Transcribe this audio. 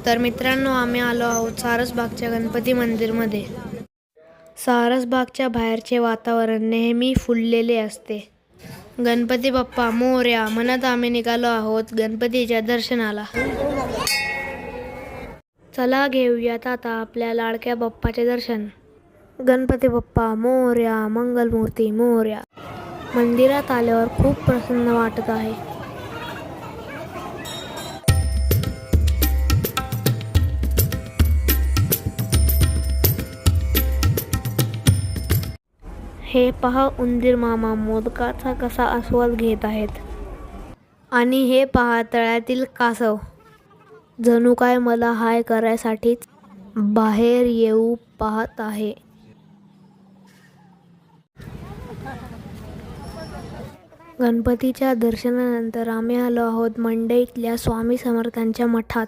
तर मित्रांनो, आम्ही आलो आहोत सारसबागच्या गणपती मंदिरमध्ये. सारसबागच्या बाहेरचे वातावरण नेहमी फुललेले असते. गणपती बाप्पा मोरया म्हणत आम्ही निघालो आहोत गणपतीच्या दर्शनाला. चला घेऊयात आता आपल्या लाडक्या बाप्पाचे दर्शन. गणपती बाप्पा मोरया, मंगलमूर्ती मोरया. मंदिरात आल्यावर खूप प्रसन्न वाटत आहे. हे पहा, उंदीर मामा मोदकाचा कसा आस्वाद घेत आहेत. आणि हे पहा, तळ्यातील कासव जणू काय मला हाय करायसाठीच बाहेर येऊ पाहत आहे. गणपतीच्या दर्शनानंतर आम्ही आलो आहोत मंडईतल्या स्वामी समर्थांच्या मठात.